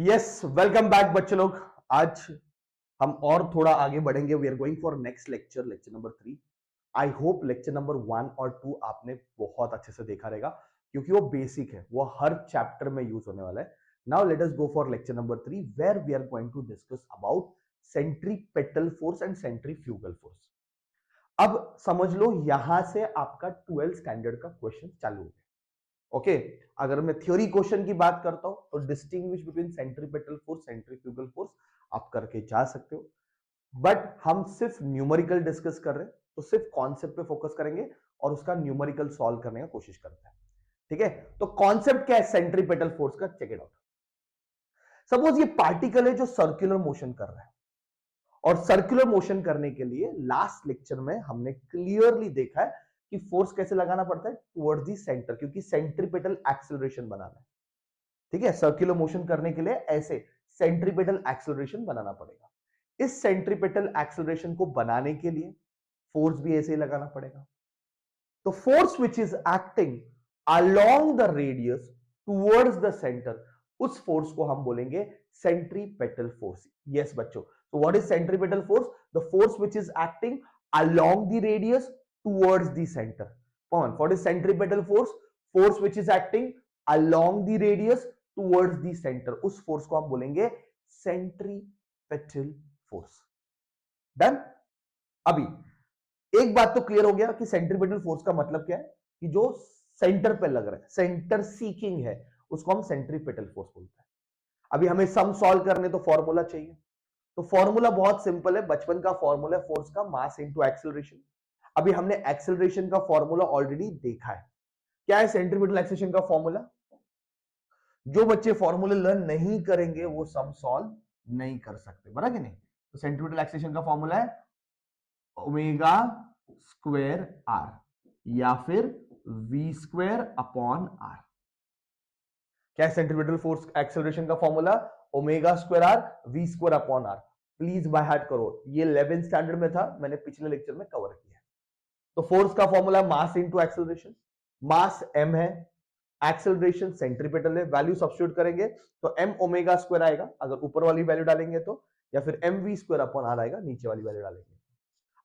Yes, welcome back बच्चे लोग। आज हम और थोड़ा आगे बढ़ेंगे। We are going for next lecture, lecture number 3। I hope lecture number 1 और 2 आपने बहुत अच्छे से देखा रहेगा, क्योंकि वो बेसिक है, वो हर चैप्टर में यूज होने वाला है। Now let us go for lecture number 3 where we are going to discuss about centripetal force and centrifugal force. अब समझ लो, यहां से आपका 12th स्टैंडर्ड का क्वेश्चन चालू हो। ओके, अगर मैं थ्योरी क्वेश्चन की बात करता हूं तो distinguish between centripetal force centrifugal force आप करके जा सकते हो, बट हम सिर्फ न्यूमेरिकल डिस्कस कर रहे हैं तो सिर्फ कॉन्सेप्ट पे फोकस करेंगे और उसका न्यूमेरिकल सॉल्व करने का कोशिश करते हैं। ठीक है, तो कॉन्सेप्ट क्या है सेंट्रीपेटल फोर्स का, चेक इट आउट। सपोज ये पार्टिकल है जो सर्कुलर मोशन कर रहा है, और सर्कुलर मोशन करने के लिए लास्ट लेक्चर में हमने क्लियरली देखा है कि फोर्स कैसे लगाना पड़ता है, टुवर्ड्स दी सेंटर, क्योंकि सेंट्रीपेटल एक्सेलरेशन बनाना है। ठीक है, सर्कुलर मोशन करने के लिए ऐसे सेंट्रीपेटल एक्सेलरेशन बनाना पड़ेगा। इस सेंट्रीपेटल एक्सेलरेशन को बनाने के लिए फोर्स भी ऐसे ही लगाना पड़ेगा। तो force which is acting along the radius towards the centre, उस फोर्स को हम बोलेंगे सेंट्रीपेटल फोर्स। यस बच्चों, तो what is centripetal force? The force which is acting along the radius towards the centre. कौन? What is centripetal force? Force which is acting along the radius towards the centre, उस force को हम बोलेंगे centripetal force. Done. अभी एक बात तो clear हो गया कि सेंट्रीपेटल फोर्स का मतलब क्या है, कि जो सेंटर पे लग रहा है, सेंटर सीकिंग है, उसको हम सेंट्रीपेटल फोर्स बोलते हैं। अभी हमें सम सॉल्व करने तो फॉर्मूला चाहिए, तो फॉर्मूला बहुत सिंपल है, बचपन का फॉर्मूला है फोर्स का मास इनटू एक्सेलरेशन। अभी हमने एक्सेलरेशन का फॉर्मूला ऑलरेडी देखा है। क्या है सेंट्रीपेटल एक्सेलरेशन का फॉर्मूला? जो बच्चे फॉर्मूले लर्न नहीं करेंगे वो सम सॉल्व नहीं कर सकते, बराबर कि नहीं? तो सेंट्रीपेटल एक्सेलरेशन का फॉर्मूला है ओमेगा स्क्वायर आर या फिर वी स्क्वायर अपॉन आर। क्या है सेंट्रीपेटल फोर्स एक्सेलरेशन का formula? Omega square R V square upon R. Please by heart करो, ये 11th स्टैंडर्ड में था, मैंने पिछले लेक्चर में कवर किया। तो फोर्स का फॉर्मूला मास इनटू एक्सेलरेशन। मास m है, एक्सेलरेशन सेंट्रीपेटल है, वैल्यू सब्स्टिट्यूट करेंगे तो m ओमेगा स्क्वायर आएगा अगर ऊपर वाली वैल्यू डालेंगे तो, या फिर mv स्क्वायर अपॉन आर आएगा नीचे वाली वैल्यू डालेंगे।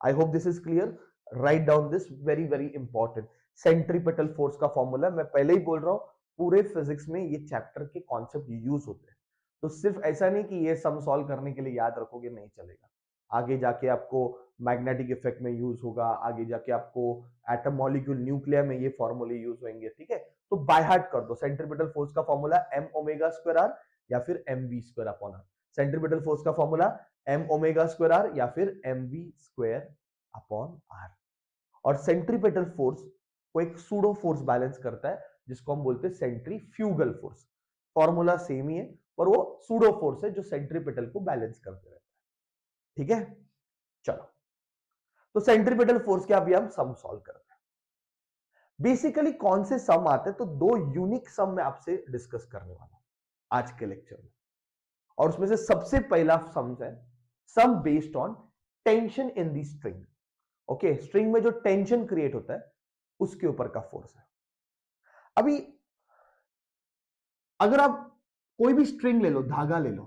I hope this is clear. Write down this, very very important. Centripetal force का फॉर्मूला मैं पहले ही बोल रहा हूं, पूरे फिजिक्स में ये चैप्टर के कॉन्सेप्ट यूज होते हैं, तो सिर्फ ऐसा नहीं कि ये सम सॉल्व करने के लिए याद रखोगे, नहीं चलेगा। आगे जाके आपको मैग्नेटिक इफेक्ट में यूज होगा, आगे जाके आपको एटम मॉलिक्यूल न्यूक्लियर में ये फॉर्मूले यूज होंगे। ठीक है, तो बाय हार्ट कर दो सेंट्रीपेटल फोर्स का formula m omega square are या फिर mv square upon r. Centripetal force का formula m omega square are या फिर mv स्क्वायर अपॉन आर। और सेंट्रीपेटल फोर्स को एक सूडो फोर्स बैलेंस करता है, जिसको हम बोलते हैं सेंट्रीफ्यूगल फोर्स। फॉर्मूला सेम ही है, पर वो सूडो फोर्स है जो सेंट्रीपेटल को बैलेंस करते रहता है। ठीक है, चलो, तो सेंट्रीपेटल फोर्स के अभी हम सम सॉल्व करते हैं। बेसिकली कौन से सम आते हैं, तो दो यूनिक सम मैं आपसे डिस्कस करने वाला हूं आज के लेक्चर में, और उसमें से सबसे पहला सम है sum based on tension in the string. Okay, string में जो टेंशन क्रिएट होता है उसके ऊपर का फोर्स है। अभी अगर आप कोई भी स्ट्रिंग ले लो, धागा ले लो,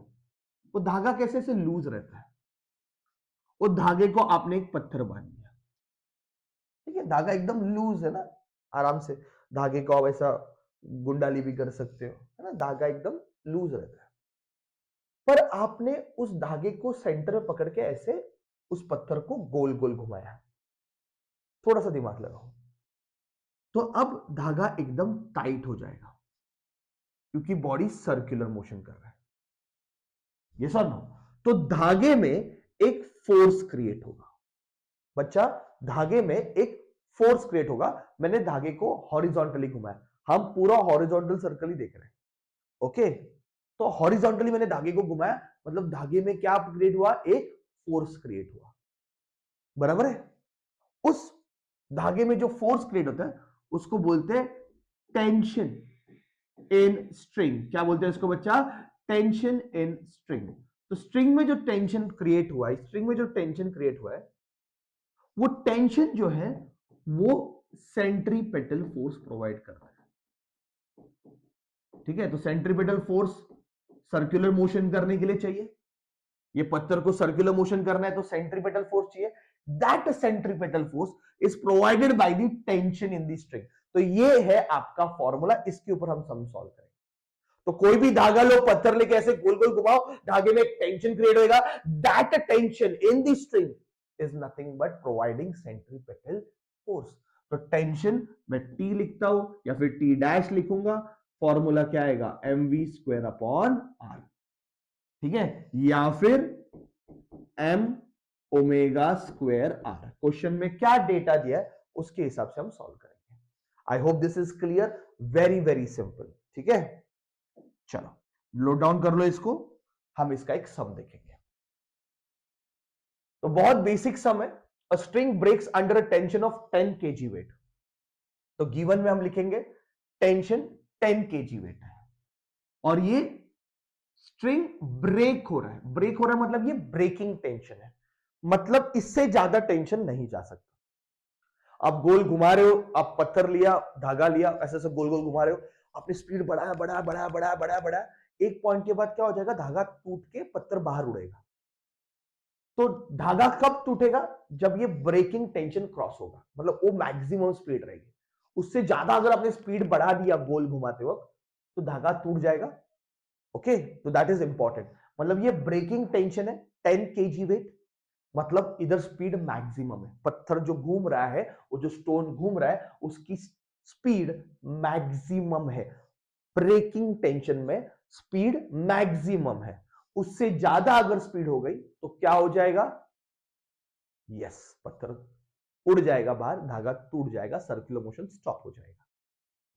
वो धागा कैसे से लूज रहता है, वो धागे को आपने एक पत्थर बांध दिया, ठीक है, धागा एकदम लूज है ना, आराम से धागे को आप ऐसा गुंडाली भी कर सकते हो, है ना, धागा एकदम लूज रहता है। पर आपने उस धागे को सेंटर में पकड़ के ऐसे उस पत्थर को गोल गोल घुमाया, थोड़ा सा दिमाग लगाओ, तो अब धागा एकदम टाइट हो जाएगा, क्योंकि बॉडी सर्कुलर मोशन कर रहा है। ये सर नो, तो धागे में एक फोर्स क्रिएट होगा बच्चा, धागे में एक फोर्स क्रिएट होगा। मैंने धागे को हॉरिजॉन्टली घुमाया, हम पूरा हॉरिजॉन्टल सर्कल ही देख रहे हैं। ओके, तो हॉरिजॉन्टली मैंने धागे को घुमाया, मतलब धागे में क्या क्रिएट हुआ, एक फोर्स क्रिएट हुआ, बराबर है। उस धागे में जो फोर्स क्रिएट होता है उसको बोलते हैं टेंशन इन स्ट्रिंग। क्या बोलते हैं इसको बच्चा? Tension in string. तो स्ट्रिंग में जो टेंशन क्रिएट हुआ है, स्ट्रिंग में जो टेंशन क्रिएट हुआ है, वो टेंशन जो है वो सेंट्रीपेटल फोर्स प्रोवाइड कर रहा है। ठीक है, तो सेंट्रीपेटल फोर्स सर्कुलर मोशन करने के लिए चाहिए, ये पत्थर को सर्कुलर मोशन करना है तो सेंट्रीपेटल फोर्स चाहिए। That centripetal force is provided by the tension in the string. तो ये है आपका फॉर्मूला, इसके ऊपर हम सम सॉल्व करेंगे। तो कोई भी धागा लो, पत्थर लेके ऐसे गोल गोल घुमाओ, धागे में एक टेंशन क्रिएट होगा। That tension in the string is nothing but providing centripetal force. तो टेंशन मैं टी लिखता हूं या फिर टी डैश लिखूंगा, फॉर्मूला क्या आएगा, mv स्क्वायर अपॉन आर, ठीक है, या फिर m omega square R. Question में क्या डेटा दिया है उसके हिसाब से हम सॉल्व करेंगे। I hope this is clear, very very simple, ठीक है। चलो नोट डाउन कर लो इसको, हम इसका एक सम देखेंगे। तो बहुत बेसिक सम है। A string breaks under a tension of 10 kg weight. तो गिवन में हम लिखेंगे टेंशन 10 kg वेट है और ये स्ट्रिंग ब्रेक हो रहा है। ब्रेक हो रहा है मतलब ये ब्रेकिंग टेंशन है, मतलब इससे ज्यादा टेंशन नहीं जा सकता। आप गोल घुमा रहे हो, आप पत्थर लिया, धागा लिया, ऐसे ऐसे गोल गोल घुमा रहे हो, आपने स्पीड बढ़ाया बढ़ाया बढ़ाया बढ़ाया बढ़ाया बढ़ाया, एक पॉइंट के बाद क्या हो जाएगा, धागा टूट के पत्थर बाहर उड़ेगा। तो धागा कब टूटेगा, जब ये ब्रेकिंग टेंशन क्रॉस होगा, मतलब वो मैक्सिमम स्पीड रहेगी। उससे ज्यादा अगर आपने स्पीड बढ़ा दिया गोल घुमाते वक्त तो धागा टूट जाएगा। ओके, तो दैट इज इंपॉर्टेंट। मतलब ये ब्रेकिंग टेंशन है 10 kg वेट, मतलब इधर स्पीड मैक्सिमम है। पत्थर जो घूम रहा है, वो जो स्टोन घूम रहा है, उसकी स्पीड मैक्सिमम है। ब्रेकिंग टेंशन में स्पीड मैक्सिमम है, उससे ज्यादा अगर स्पीड हो गई तो क्या हो जाएगा, यस, पत्थर उड़ जाएगा बाहर, धागा टूट जाएगा, सर्कुलर मोशन स्टॉप हो जाएगा।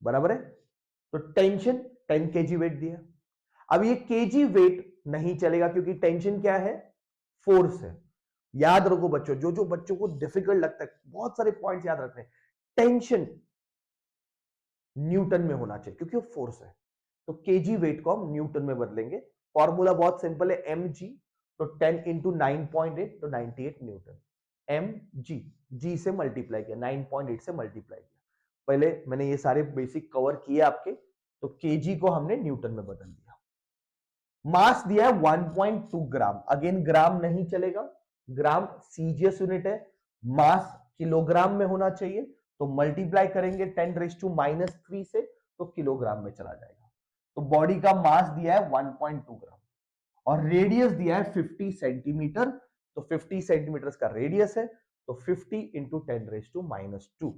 बराबर है। तो टेंशन 10 kg वेट दिया। अब ये kg वेट नहीं चलेगा क्योंकि टेंशन क्या है, फोर्स है। याद रखो बच्चों, जो जो बच्चों को डिफिकल्ट लगता है, बहुत सारे पॉइंट्स याद रखने हैं। टेंशन न्यूटन में होना चाहिए क्योंकि वो फोर्स है। तो केजी वेट को हम न्यूटन में बदलेंगे। फॉर्मूला बहुत सिंपल है, एम जी। तो 10 इंटू 9.8 तो 98 न्यूटन। एम जी, जी से मल्टीप्लाई किया, 9.8 से मल्टीप्लाई किया। पहले मैंने ये सारे बेसिक कवर किए आपके। तो केजी को हमने न्यूटन में बदल दिया। मास दिया है 1.2 ग्राम, अगेन ग्राम नहीं चलेगा, ग्राम सीजीएस यूनिट है, मास किलोग्राम में होना चाहिए। तो मल्टीप्लाई करेंगे 10⁻³ से तो किलोग्राम में चला जाएगा। तो बॉडी का मास दिया है 1.2 ग्राम और रेडियस दिया है 50 सेंटीमीटर। तो 50 सेंटीमीटर का रेडियस है, तो 50 इंटू 10⁻²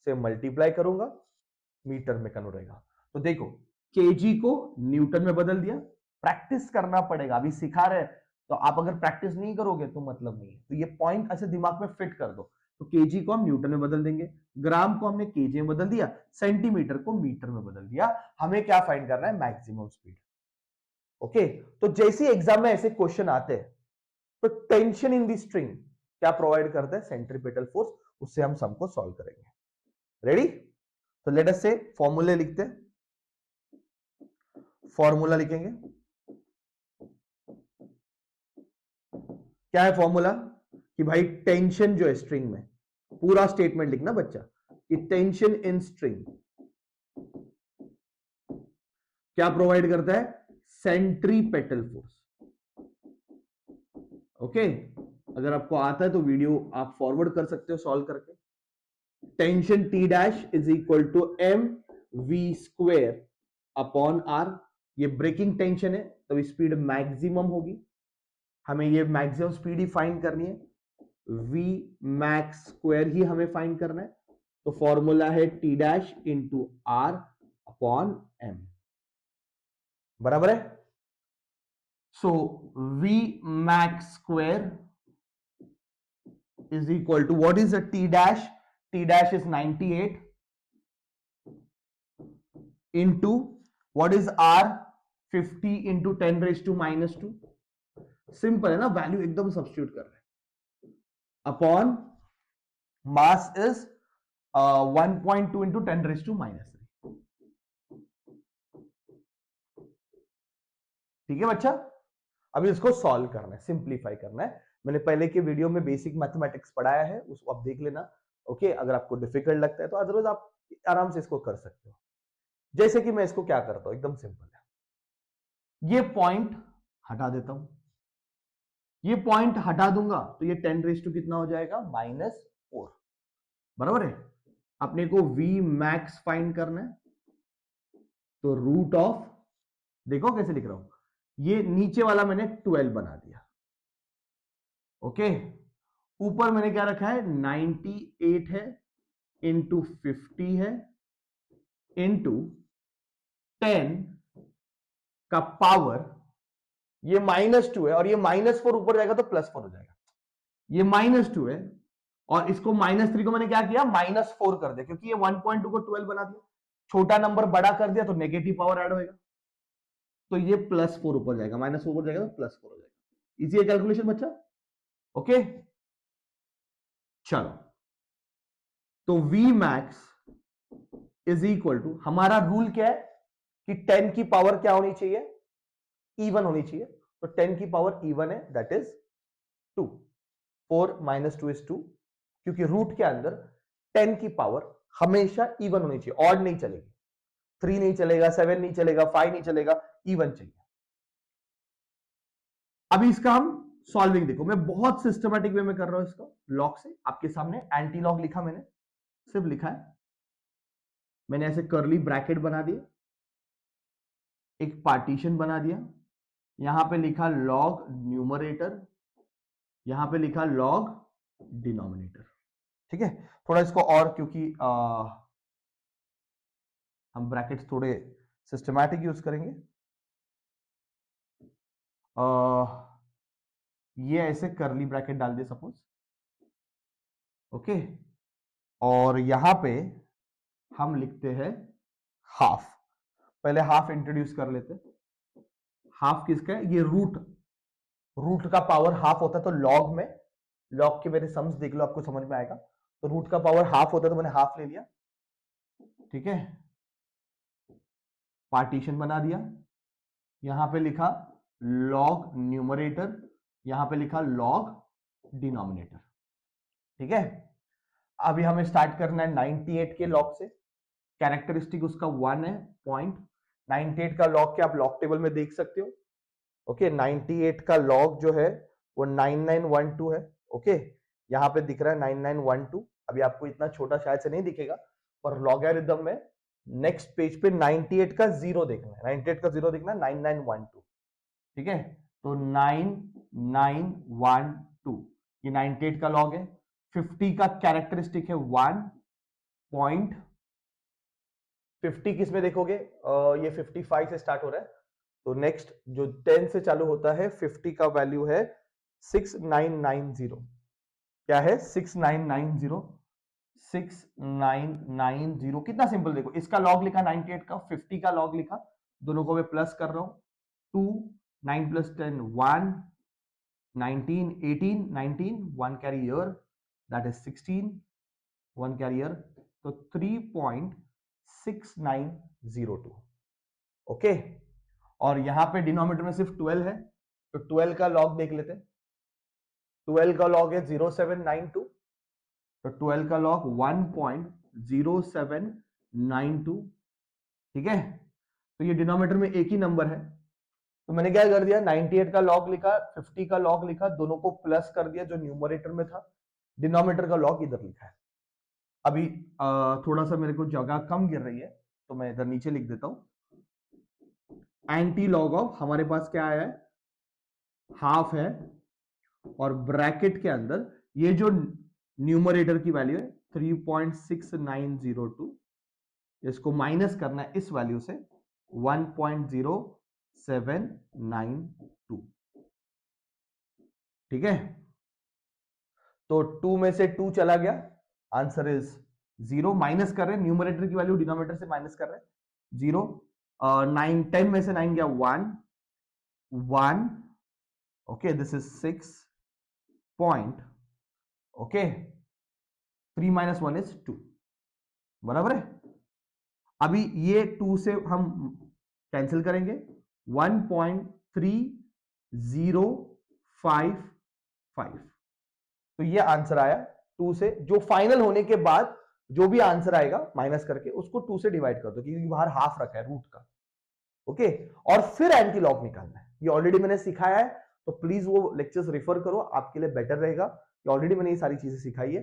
से मल्टीप्लाई करूंगा, मीटर में कन्वर्ट होगा। तो देखो केजी को न्यूटन में बदल दिया। प्रैक्टिस करना पड़ेगा, अभी सिखा रहे हैं, तो आप अगर प्रैक्टिस नहीं करोगे तो मतलब नहीं है। तो ये पॉइंट ऐसे दिमाग में फिट कर दो। तो केजी को हम न्यूटन में बदल देंगे, ग्राम को हमने केजी में बदल दिया, सेंटीमीटर को मीटर में बदल दिया। हमें क्या फाइंड करना है, मैक्सिमम स्पीड। ओके, तो जैसे एग्जाम में ऐसे क्वेश्चन आते हैं तो टेंशन इन दी स्ट्रिंग क्या प्रोवाइड करता है, सेंट्रीपेटल फोर्स। उससे हम सम को सॉल्व करेंगे। रेडी? तो लेट अस से फॉर्मूले लिखते हैं। फॉर्मूला लिखेंगे, क्या है फॉर्मूला, कि भाई टेंशन जो है स्ट्रिंग में, पूरा स्टेटमेंट लिखना बच्चा, कि टेंशन इन स्ट्रिंग क्या प्रोवाइड करता है, सेंट्रीपेटल फोर्स। ओके, अगर आपको आता है तो वीडियो आप फॉरवर्ड कर सकते हो सॉल्व करके। Tension T dash is equal to M V square upon R. ये ब्रेकिंग टेंशन है तो स्पीड मैक्सिमम होगी, हमें ये मैक्सिमम स्पीड ही फाइंड करनी है। v मैक्स स्क्वायर ही हमें फाइंड करना है। तो फॉर्मूला है T dash into R upon M. बराबर है। So v max square is equal to what is a T dash, T dash is 98 into what is R, 50 into 10⁻²। Simple है ना, value एकदम सब्स्टिट्यूट कर रहे हैं, अपॉन मास इज 1.2 इंटू 10⁻³। ठीक है बच्चा, अभी इसको सॉल्व करना है, सिंप्लीफाई करना है। मैंने पहले के वीडियो में बेसिक मैथमेटिक्स पढ़ाया है, उसको आप देख लेना। ओके, अगर आपको डिफिकल्ट लगता है तो अदरवाइज आप आराम से इसको कर सकते हो। जैसे कि मैं इसको क्या करता हूं, एकदम सिंपल है। ये पॉइंट हटा देता हूं, ये पॉइंट हटा दूंगा तो ये 10 कितना हो जाएगा -4, बराबर है। अपने को V मैक्स फाइंड करना है, तो रूट ऑफ, देखो कैसे लिख रहा हूं, ये नीचे वाला मैंने 12 बना दिया, ओके। ऊपर मैंने क्या रखा है 98 है, इंटू 50 है, इंटू 10 का पावर, ये -2 है और ये -4 ऊपर जाएगा तो +4 हो जाएगा। ये -2 है और इसको -3 को मैंने क्या किया -4 कर दिया, क्योंकि ये 1.2 को 12 बना दिया, छोटा नंबर बड़ा कर दिया तो नेगेटिव पावर ऐड होएगा, तो ये +4 ऊपर जाएगा, -4 ऊपर जाएगा तो +4 हो जाएगा। इजी है कैलकुलेशन बच्चा, ओके। चलो, तो V max is equal to, हमारा रूल क्या है कि 10 की पावर क्या होनी चाहिए, इवन होनी चाहिए, तो 10 की पावर इवन है, दैट इज 2, 4 - 2 is 2, क्योंकि रूट के अंदर 10 की पावर हमेशा इवन होनी चाहिए, ऑड नहीं चलेगी, 3 नहीं चलेगा, 7 नहीं चलेगा, 5 नहीं चलेगा, इवन चाहिए। अभी इसका हम सॉल्विंग देखो, मैं बहुत सिस्टमैटिक वे में कर रहा हूं इसका, लॉग से आपके सामने एंटी लॉग लिखा मैंने, सिर्फ लिखा है मैंने, ऐसे कर्ली ब्रैकेट बना दिए, एक पार्टीशन बना दिया, यहां पे लिखा लॉग न्यूमरेटर, यहां पे लिखा लॉग डिनोमिनेटर, ठीक है। थोड़ा इसको और, क्योंकि हम ब्रैकेट्स थोड़े सिस्टमैटिक यूज करेंगे, ये ऐसे कर्ली ब्रैकेट डाल दिए सपोज, ओके, और यहां पे हम लिखते हैं हाफ, पहले हाफ इंट्रोड्यूस कर लेते, हाफ किसका है, ये रूट का पावर हाफ होता है, तो लॉग में, लॉग के मेरे सम्स देख लो आपको समझ में आएगा, तो रूट का पावर हाफ होता है तो मैंने हाफ ले लिया, ठीक है। पार्टीशन बना दिया, यहां पे लिखा लॉग न्यूमरेटर, यहां पे लिखा लॉग डिनोमिनेटर, ठीक है। अभी हमें स्टार्ट करना है 98 के लॉग से, कैरेक्टरिस्टिक उसका 1 है, पॉइंट 98 का लॉग क्या आप लॉग टेबल में देख सकते हो, ओके। 98 का लॉग जो है वो 9912 है, ओके, यहां पे दिख रहा है 9912, अभी आपको इतना छोटा शायद से नहीं दिखेगा, पर लॉगरिथम में नेक्स्ट पेज पे 98 का 0 देखना है, 98 का 0 देखना है 9912, ठीक है। तो 9912 ये 98 का लॉग है, 50 का कैरेक्टरिस्टिक है 1.50, किस में देखोगे, ये 55 से स्टार्ट हो रहा है, तो नेक्स्ट जो 10 से चालू होता है 50 का वैल्यू है 6990, क्या है 6990, 6990, कितना सिंपल, देखो इसका लॉग लिखा 98 का, 50 का लॉग लिखा, दोनों को मैं प्लस कर रहा हूं, 2 9 + 10 1 19 18 19 1 carry year, that is 16 1 carry year, तो 3.6902, ओके। और यहां पे डिनोमिनेटर में सिर्फ 12 है, तो 12 का लॉग देख लेते हैं, 12 का लॉग है 0792, तो 12 का लॉग 1.0792, ठीक है। तो ये डिनोमिनेटर में एक ही नंबर है, तो मैंने क्या कर दिया 98 का लॉग लिखा, 50 का लॉग लिखा, दोनों को प्लस कर दिया जो न्यूमरेटर में था, डिनोमिनेटर का लॉग इधर लिखा है। अभी थोड़ा सा मेरे को जगह कम गिर रही है, तो मैं इधर नीचे लिख देता हूं, एंटी लॉग ऑफ हमारे पास क्या आया है, हाफ है, और ब्रैकेट के अंदर ये जो न्यूमरेटर की वैल्यू है 3.6902, इसको माइनस करना है इस वैल्यू से 1.0792, ठीक है। तो 2 में से 2 चला गया, आंसर इज 0, माइनस कर रहे हैं न्यूमरेटर की वैल्यू डिनोमिनेटर से माइनस कर रहे हैं 0, 9 10 में से 9 गया 1 1, okay, this is 6 point, okay, 3 - 1 is 2, बराबर है। अभी ये 2 से हम कैंसिल करेंगे, 1.3055, तो ये आंसर आया 2 से, जो फाइनल होने के बाद जो भी आंसर आएगा माइनस करके उसको 2 से डिवाइड कर दो, क्योंकि बाहर हाफ रखा है रूट का, ओके, और फिर एंटी लॉग निकालना है। ये ऑलरेडी मैंने सिखाया है, तो प्लीज वो लेक्चर्स रेफर करो, आपके लिए बेटर रहेगा। ये ऑलरेडी मैंने ये सारी चीजें सिखाई है,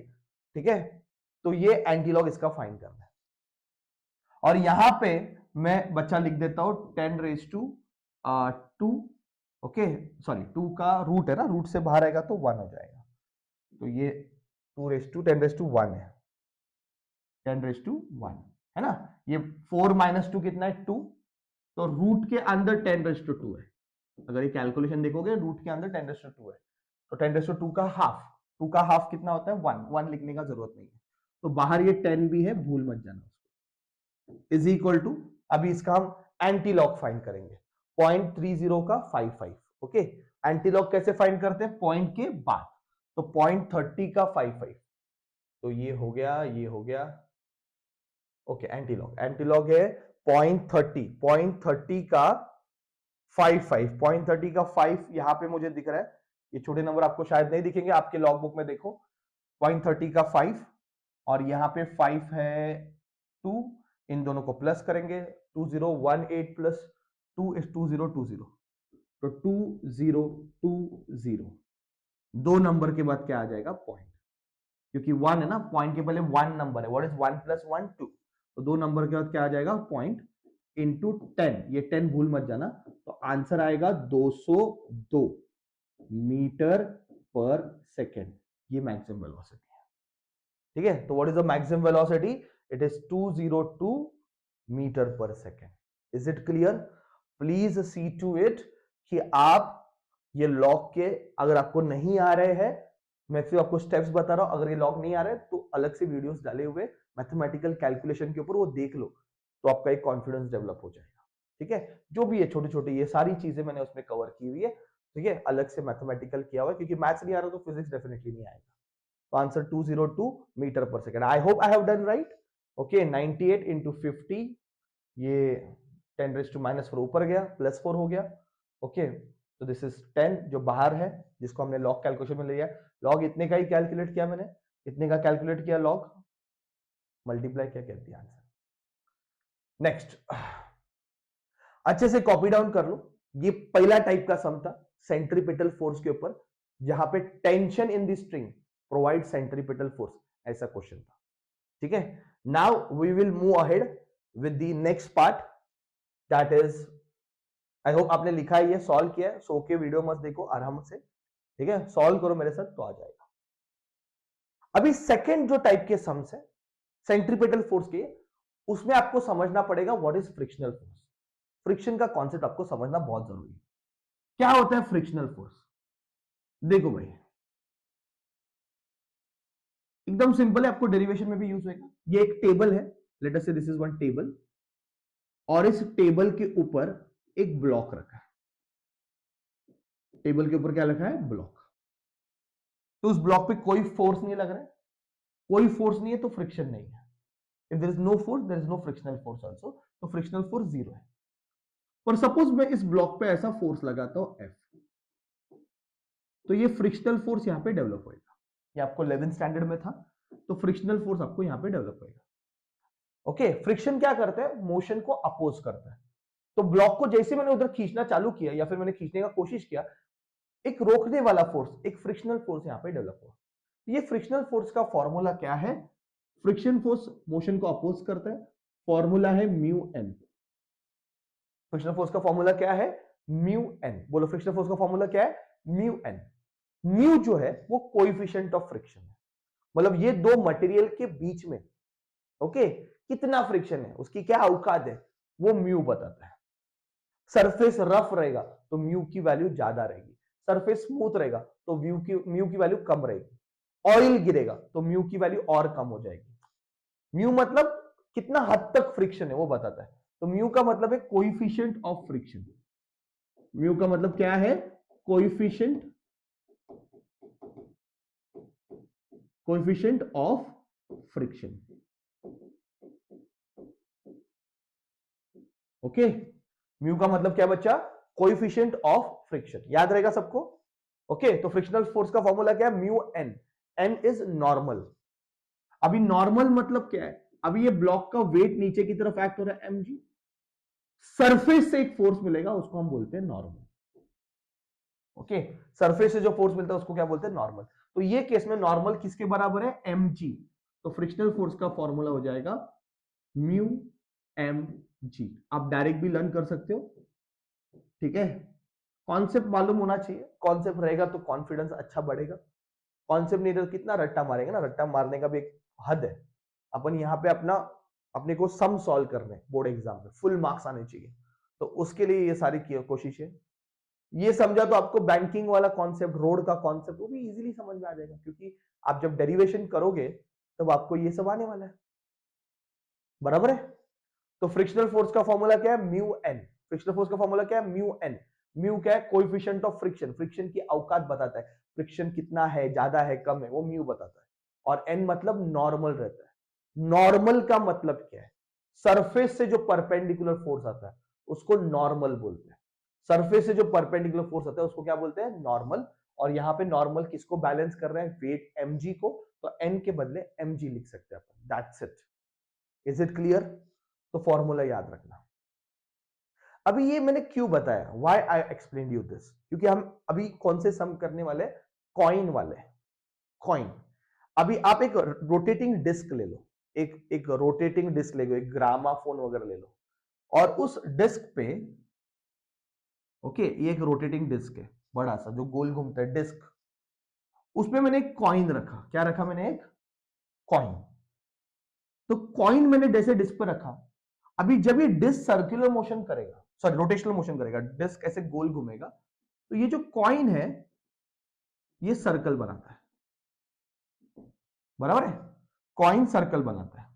ठीक है। तो ये एंटी लॉग इसका फाइंड करना है, और यहां पे मैं बच्चा लिख देता हूं 10⁻², ओके, सॉरी 2 का रूट है ना, रूट से बाहर आएगा तो 1 हो जाएगा, तो ये 10⁻1 है, 10⁻1 है ना। ये 4 - 2 कितना है 2, तो रूट के अंदर 10⁻2 है। अगर ये कैलकुलेशन देखोगे रूट के अंदर 10⁻2 है, तो 10⁻2 का हाफ, 2 का हाफ कितना होता है 1, 1 लिखने का जरूरत नहीं है, तो बाहर ये 10 भी है, भूल मत जाना उसको। इज इक्वल टू, अभी इसका हम एंटी लॉग फाइंड करेंगे, 0.30 का 55, ओके। एंटी लॉग कैसे फाइंड करते हैं, पॉइंट के बाद, तो 0.30 का 55, तो ये हो गया, ये हो गया, ओके। एंटी लॉग है 0.30 का 55, 0.30 का 5 यहां पे मुझे दिख रहा है, ये छोटे नंबर आपको शायद नहीं दिखेंगे, आपके लॉग बुक में देखो, 0.30 का 5, और यहां पे 5 है 2, इन दोनों को प्लस करेंगे, 2018 प्लस 2 इज 2020, तो 2020, दो नंबर के बाद क्या आ जाएगा पॉइंट, क्योंकि 1 है ना, पॉइंट के पहले 1 नंबर है, व्हाट इज 1 + 1 2, तो दो नंबर के बाद क्या आ जाएगा पॉइंट इंटू 10, ये 10 भूल मत जाना, तो आंसर आएगा 202 मीटर पर सेकेंड, ये मैक्सिमम वेलोसिटी है, ठीक है। तो what is the maximum velocity, it is 202 metre per second. Is it clear, please see to it कि आप ये लॉग के, अगर आपको नहीं आ रहे हैं, मैं सिर्फ आपको स्टेप्स बता रहा हूं, अगर ये लॉग नहीं आ रहे तो अलग से वीडियोस डाले हुए मैथमेटिकल कैलकुलेशन के ऊपर, वो देख लो, तो आपका एक कॉन्फिडेंस डेवलप हो जाएगा, ठीक है। जो भी है छोटे छोटे ये सारी चीजें मैंने उसमें कवर की हुई है, ठीक है, अलग से मैथमेटिकल किया हुआ है, क्योंकि मैथ्स नहीं आ रहा तो फिजिक्स डेफिनेटली नहीं आएगा। तो answer 202 metre per second. I hope I have done right, okay. 98 into 50, ये 10⁻⁻4 ऊपर गया, +4 हो गया, ओके। तो दिस इज 10 जो बाहर है, जिसको हमने लॉग कैलकुलेशन में लिया, लॉग इतने का ही कैलकुलेट किया मैंने, इतने का कैलकुलेट किया, लॉग मल्टीप्लाई क्या कहती है आंसर। नेक्स्ट, अच्छे से कॉपी डाउन कर लो, ये पहला टाइप का सम था सेंट्रीपिटल फोर्स के ऊपर, जहां पे tension in the string provide centripetal force, ऐसा क्वेश्चन था, ठीक है। Now we will move ahead with the next part, that is, I hope आपने लिखा है, ये सॉल्व किया है, सो के वीडियो मत देखो, आराम से, ठीक है, सॉल्व करो मेरे साथ तो आ जाएगा। अभी सेकंड जो टाइप के सम्स है सेंट्रीपिटल फोर्स के, उसमें आपको समझना पड़ेगा what is frictional force. Friction का कॉन्सेप्ट आपको समझना बहुत जरूरी है। क्या होता है फ्रिक्शनल फोर्स, देखो भाई एकदम सिंपल है, आपको डेरिवेशन में भी यूज होगा। ये एक टेबल है, लेट अस से दिस इज वन टेबल, और इस टेबल के ऊपर एक ब्लॉक रखा है, टेबल के ऊपर क्या रखा है, ब्लॉक। तो उस ब्लॉक पे कोई फोर्स नहीं लग रहा है, कोई फोर्स नहीं है तो फ्रिक्शन नहीं है। If there is no force there is no frictional force also, तो फ्रिक्शनल फोर्स 0 है। पर सपोज मैं इस ब्लॉक पे ऐसा फोर्स लगाता हूं F, तो ये फ्रिक्शनल फोर्स यहां पे डेवलप होएगा, ये आपको 11th स्टैंडर्ड में था, तो फ्रिक्शनल फोर्स आपको यहां पे डेवलप होएगा, ओके। फ्रिक्शन क्या करता है, मोशन को अपोज करता है, तो ब्लॉक को जैसे मैंने उधर खींचना चालू किया या फिर मैंने खींचने का कोशिश किया, एक रोकने वाला फोर्स, एक फ्रिक्शनल फोर्स यहां पे डेवलप हुआ। ये फ्रिक्शनल फोर्स का फॉर्मूला क्या है, फ्रिक्शन फोर्स मोशन को अपोज करता है, फॉर्मूला है म्यू एन। फ्रिक्शनल फोर्स का फॉर्मूला क्या है, म्यू एन, बोलो फ्रिक्शनल फोर्स का फॉर्मूला क्या है, म्यू एन। म्यू जो है वो कोएफिशिएंट ऑफ फ्रिक्शन है, मतलब ये दो मटेरियल के बीच में, ओके, कितना फ्रिक्शन है, उसकी क्या औकात है, वो म्यू बताता है। सरफेस रफ रहेगा तो म्यू की वैल्यू ज्यादा रहेगी, सरफेस स्मूथ रहेगा तो म्यू की वैल्यू कम रहेगी, ऑयल गिरेगा तो म्यू की वैल्यू और कम हो जाएगी। म्यू मतलब कितना हद तक फ्रिक्शन है वो बताता है, तो म्यू का मतलब है कोएफिशिएंट ऑफ फ्रिक्शन। म्यू का मतलब क्या है, coefficient of friction, okay. Mu का मतलब क्या बच्चा, कोएफिशिएंट ऑफ फ्रिक्शन, याद रहेगा सबको, ओके। तो फ्रिक्शनल फोर्स का फॉर्मूला क्या है, mu N, N is normal. अभी नॉर्मल मतलब क्या है, अभी ये ब्लॉक का वेट नीचे की तरफ एक्ट हो रहा है mg, सरफेस से एक फोर्स मिलेगा, उसको हम बोलते हैं नॉर्मल। ओके, सरफेस से जो फोर्स मिलता है उसको क्या बोलते हैं? नॉर्मल। तो ये केस में नॉर्मल किसके बराबर है? mg। तो फ्रिक्शनल फोर्स का फॉर्मूला हो जाएगा म्यू एम जी। आप डायरेक्ट भी लर्न कर सकते हो, ठीक है। कॉन्सेप्ट मालूम होना चाहिए, कॉन्सेप्ट रहेगा तो कॉन्फिडेंस अच्छा बढ़ेगा। कॉन्सेप्ट नहीं तो कितना रट्टा मारेंगे ना, रट्टा मारने का भी एक हद है। अपन यहाँ पे अपने को सम सॉल्व करने बोर्ड एग्जाम में फुल मार्क्स आने चाहिए, तो उसके लिए ये सारी कोशिश है। ये समझा तो आपको बैंकिंग वाला कॉन्सेप्ट, रोड का कॉन्सेप्ट वो भी इजीली समझ में आ जाएगा, क्योंकि आप जब डेरिवेशन करोगे तब आपको ये सब आने वाला है, बराबर है। तो फ्रिक्शनल फोर्स का फॉर्मूला क्या है? Mu N. फ्रिक्शनल फोर्स का फॉर्मूला क्या है? Mu N. म्यू क्या है? कोएफिशिएंट ऑफ फ्रिक्शन, फ्रिक्शन की औकात बताता है, फ्रिक्शन कितना है, ज्यादा है, कम है, वो म्यू बताता है। और एन मतलब नॉर्मल रहता है। नॉर्मल का मतलब क्या है? सरफेस से जो परपेंडिकुलर फोर्स आता है उसको नॉर्मल बोलते हैं। सरफेस से जो परपेंडिकुलर फोर्स आता है उसको क्या बोलते हैं? नॉर्मल। और यहां पे नॉर्मल किसको बैलेंस कर रहे हैं? वेट mg को, तो n के बदले mg लिख सकते हैं अपन। That's it. Is it clear? तो फॉर्मूला याद रखना। अभी ये मैंने क्यों बताया, why I explain you this, क्योंकि हम अभी कौन से सम करने वाले? कॉइन वाले। कॉइन। अभी आप एक रोटेटिंग डिस्क ले लो, एक रोटेटिंग डिस्क ले लो, एक ग्रामाफोन वगैरह ले लो, और उस डिस्क पे, ओके, ये एक रोटेटिंग डिस्क है बड़ा सा जो गोल घूमता है डिस्क, उसमें मैंने एक कॉइन रखा। क्या रखा मैंने? एक कॉइन। तो कॉइन मैंने जैसे डिस्क पर रखा, अभी जब ये डिस्क सर्कुलर मोशन करेगा, सॉरी रोटेशनल मोशन करेगा, डिस्क ऐसे गोल घूमेगा, तो ये जो कॉइन है ये सर्कल बनाता है, बराबर है। कॉइन सर्कल बनाता है,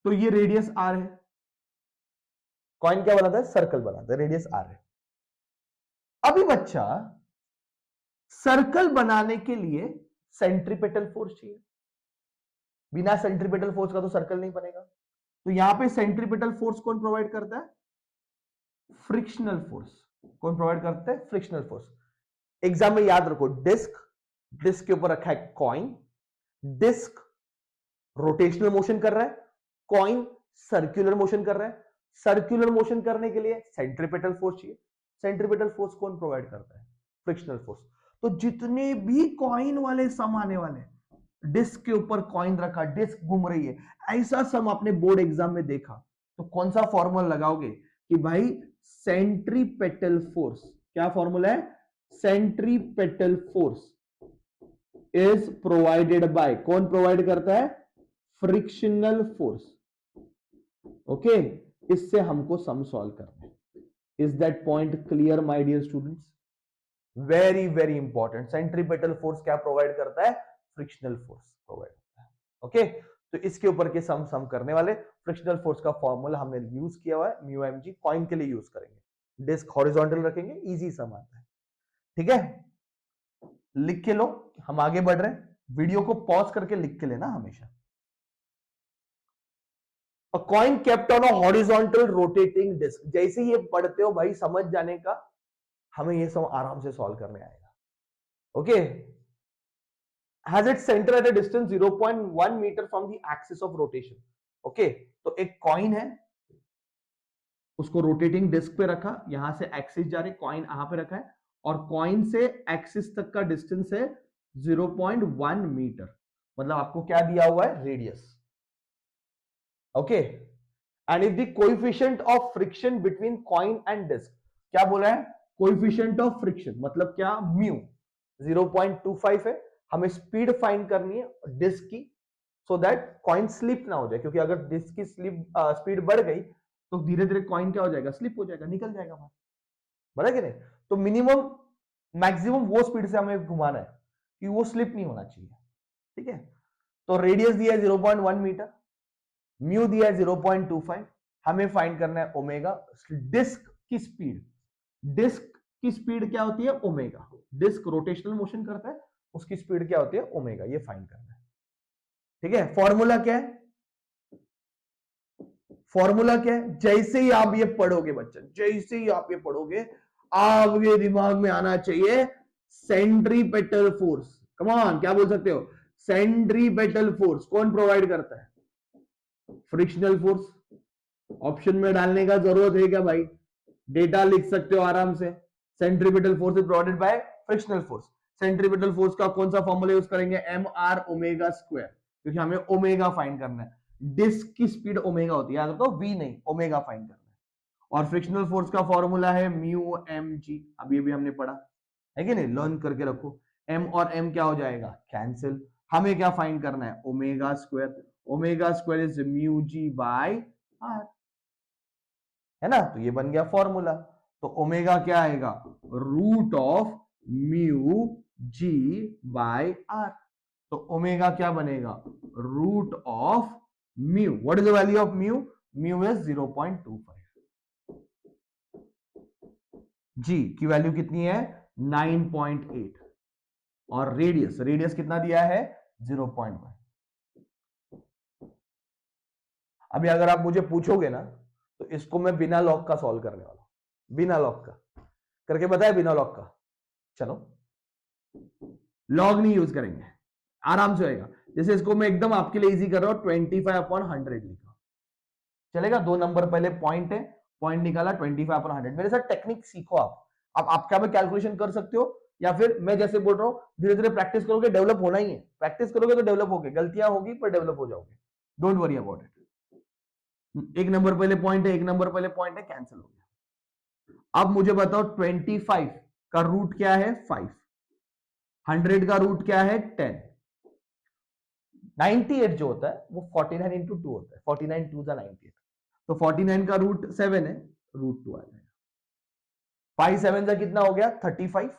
तो ये रेडियस आर है। कॉइन क्या बनाता है? सर्कल बनाता है, रेडियस आर है। अभी बच्चा, सर्कल बनाने के लिए सेंट्रीपेटल फोर्स चाहिए। बिना सेंट्रीपेटल फोर्स का तो सर्कल नहीं बनेगा। तो यहां पे सेंट्रीपेटल फोर्स कौन प्रोवाइड करता है? Frictional force. कौन प्रोवाइड करता है? Frictional force. एग्जाम में याद रखो, डिस्क, डिस्क के ऊपर रखा है कॉइन, डिस्क रोटेशनल मोशन कर रहा है, कॉइन सर्कुलर मोशन कर रहा है। सर्कुलर मोशन करने के लिए सेंट्रीपेटल फोर्स चाहिए। सेंट्रीपेटल फोर्स कौन प्रोवाइड करता है? Frictional force. तो जितने भी कॉइन वाले सम आने वाले, डिस्क के ऊपर कॉइन रखा, डिस्क घूम रही है, ऐसा सम आपने बोर्ड एग्जाम में देखा, तो कौन सा फॉर्मूला लगाओगे कि भाई सेंट्रीपेटल फोर्स? क्या फॉर्मूला है? Centripetal force is provided by, कौन प्रोवाइड करता है? Frictional force. ओके, इससे हमको सम सॉल्व करना है। Is that point clear my dear students? Very very important. Centripetal force क्या प्रोवाइड करता है? फ्रिक्शनल फोर्स प्रोवाइड करता है। ओके, तो इसके ऊपर के सम करने वाले। फ्रिक्शनल फोर्स का फॉर्मूला हमने यूज किया हुआ है, म्यू एम जी। कॉइन के लिए यूज करेंगे, डिस्क हॉरिजॉन्टल रखेंगे, इजी सम आता है, ठीक है। लिख के लो, हम आगे बढ़ रहे हैं। वीडियो को पॉज करके लिख के लेना हमेशा। A coin kept on a horizontal rotating disc। जैसे ये पढ़ते हो भाई, समझ जाने का, हमें ये सब आराम से सॉल्व करने आएगा। Okay, has its center at a distance 0.1 metre from the axis of rotation। Okay, तो एक कॉइन है, उसको रोटेटिंग डिस्क पे रखा, यहां से एक्सिस जा रही, कॉइन यहां पे रखा है, और कॉइन से एक्सिस तक का डिस्टेंस है 0.1 मीटर। मतलब आपको क्या दिया हुआ है? Radius. Okay, and if the coefficient of friction between coin and disc, क्या बोला है? कोएफिशिएंट ऑफ फ्रिक्शन मतलब क्या? म्यू 0.25 है। हमें स्पीड फाइंड करनी है डिस्क की, सो दैट कॉइन स्लिप ना हो जाए, क्योंकि अगर डिस्क की स्पीड बढ़ गई तो धीरे धीरे कॉइन क्या हो जाएगा? स्लिप हो जाएगा, निकल जाएगा बाहर, बराबर कि नहीं? तो मिनिमम मैक्सिमम वो स्पीड से हमें घुमाना है कि वो स्लिप नहीं होना चाहिए, ठीक है। तो रेडियस दिया है 0.1 मीटर, म्यू दिया है 0.25, हमें फाइंड करना है ओमेगा। डिस्क की स्पीड, डिस्क की स्पीड क्या होती है? ओमेगा। डिस्क रोटेशनल मोशन करता है, उसकी स्पीड क्या होती है? ओमेगा। ये फाइंड करना है, ठीक है। फॉर्मूला क्या है? फॉर्मूला क्या है? जैसे ही आप ये पढ़ोगे बच्चा, जैसे ही आप ये पढ़ोगे, आपके दिमाग में आना चाहिए सेंट्रीपेटल फोर्स। कम ऑन, क्या बोल सकते हो? सेंट्रीपेटल फोर्स कौन प्रोवाइड करता है? Frictional force. ऑप्शन में डालने का जरूरत है क्या भाई? डेटा लिख सकते हो आराम से। Centripetal force is provided by frictional force. Centripetal force का कौन सा फॉर्मूला यूज करेंगे? एम आर ओमेगा स्क्वायर, क्योंकि हमें ओमेगा फाइंड करना है। डिस्क की स्पीड ओमेगा होती है, याद रखो, वी नहीं, ओमेगा फाइंड करना है। और फ्रिक्शनल फोर्स का फॉर्मूला है म्यू एम जी, अभी अभी हमने पढ़ा है कि नहीं, लर्न करके रखो। एम और एम क्या हो जाएगा? कैंसिल। हमें क्या फाइंड करना है? Omega square. Omega square is mu G by R, है ना? तो ये बन गया फॉर्मूला। तो ओमेगा क्या आएगा? Root of mu G by R. तो ओमेगा क्या बनेगा? Root of mu. What is the value of mu? Mu is 0.25। G की वैल्यू कितनी है? 9.8। और रेडियस, रेडियस कितना दिया है? 0.1। अभी अगर आप मुझे पूछोगे ना, तो इसको मैं बिना लॉग का सॉल्व करने वाला हूं, बिना लॉग का करके बताया, बिना लॉग का। चलो, लॉग नहीं यूज करेंगे, आराम से होएगा। जैसे इसको मैं एकदम आपके लिए इजी कर रहा हूं, 25/100 लिखा, चलेगा? 2 नंबर पहले पॉइंट है, पॉइंट निकाला, 25/100। मेरे साथ टेक्निक सीखो आप आपका में कैलकुलेशन कर सकते हो, या फिर मैं जैसे बोल रहा हूं, धीरे धीरे प्रैक्टिस करोगे, डेवलप होना ही है। प्रैक्टिस करोगे तो डेवलप होगे, गलतियां होगी पर डेवलप हो जाओगे। Don't worry about it. 1 number पहले पॉइंट है, 1 नंबर पहले पॉइंट है, कैंसिल हो गया। अब मुझे बताओ 25 का रूट क्या है? 5। 100 का रूट क्या है? 10। 98 जो होता है वो 49 इंटू 2 होता है, 49 2 98। तो 49 का रूट 7 है, रूट 2 आ जाएगा। 5 7 का कितना हो गया? 35।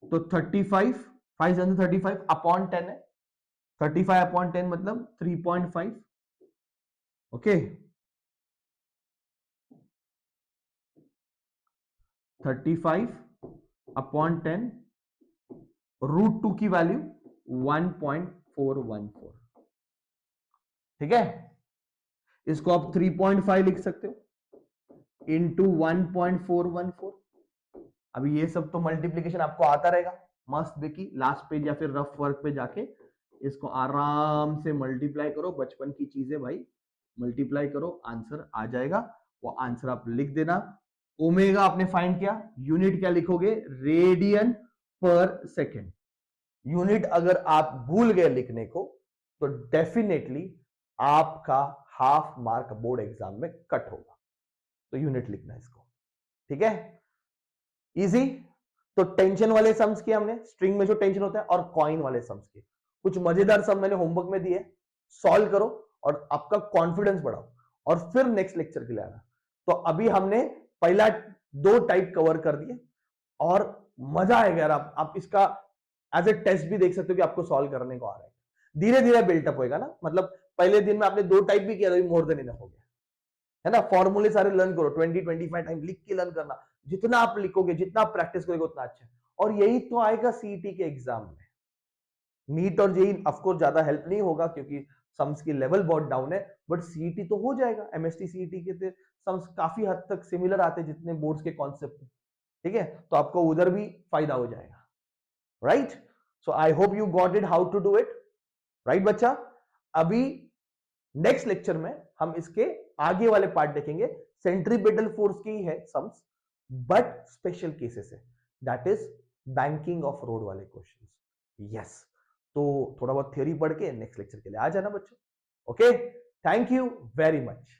तो 35, 5 7 35 अपॉन 10 है। 35 अपॉन 10 मतलब 3.5। ओके, 35 अपॉन 10, रूट 2 की वैल्यू 1.414। ठीक है, इसको आप 3.5 लिख सकते हो इंटू 1.414। अभी ये सब तो मल्टीप्लीकेशन आपको आता रहेगा, मस्त बेकी। लास्ट पेज या फिर रफ वर्क पे जाके इसको आराम से मल्टीप्लाई करो, बचपन की चीजें भाई, मल्टीप्लाई करो, आंसर आ जाएगा। वो आंसर आप लिख देना। ओमेगा आपने फाइंड किया, यूनिट क्या लिखोगे? रेडियन पर सेकेंड। यूनिट अगर आप भूल गए लिखने को, तो डेफिनेटली आपका हाफ मार्क बोर्ड एग्जाम में कट होगा। तो यूनिट लिखना इसको, ठीक है? इजी। तो टेंशन वाले सम्स किए हमने, स्ट्रिंग में जो टेंशन होता है, और कॉइन वाले सम्स किए। कुछ मजेदार सम मैंने होमवर्क में दिए, सॉल्व करो और आपका कॉन्फिडेंस बढ़ाओ, और फिर नेक्स्ट लेक्चर के लिए आना। तो अभी हमने पहला 2 टाइप कवर कर दिए, और मजा आएगा यार। आप इसका एज ए टेस्ट भी देख सकते हो कि आपको सॉल्व करने को आ रहा है। धीरे धीरे बिल्टअप होएगा ना, मतलब पहले दिन में आपने 2 टाइप भी किया तो मोर देन इनफ हो गया, है ना? फॉर्मूले सारे लर्न करो, 20-25 टाइम लिख के लर्न करना। जितना आप लिखोगे, जितना आप प्रैक्टिस करोगे, उतना अच्छा है। और यही तो आएगा सीईटी के एग्जाम में। नीट और जेईई ऑफ कोर्स ज्यादा हेल्प नहीं होगा, क्योंकि सम्स की लेवल बहुत डाउन है, बट सीईटी तो हो जाएगा। एमएसटी सीईटी के सम्स काफी हद तक सिमिलर आते हैं जितने बोर्ड्स के कॉन्सेप्ट, ठीक है? तो आपको उधर भी फायदा हो जाएगा, right? So I hope you got it how to do it, right बच्चा? अभी नेक्स्ट लेक्चर में हम इसके आगे वाले पार्ट देखेंगे। सेंट्रीपिटल फोर्स की है सम्स, बट स्पेशल केसेस है, that is banking of road वाले क्वेश्चंस। यस, तो थोड़ा बहुत थ्योरी पढ़ के नेक्स्ट लेक्चर के लिए आ जाना बच्चों। Okay, thank you very much.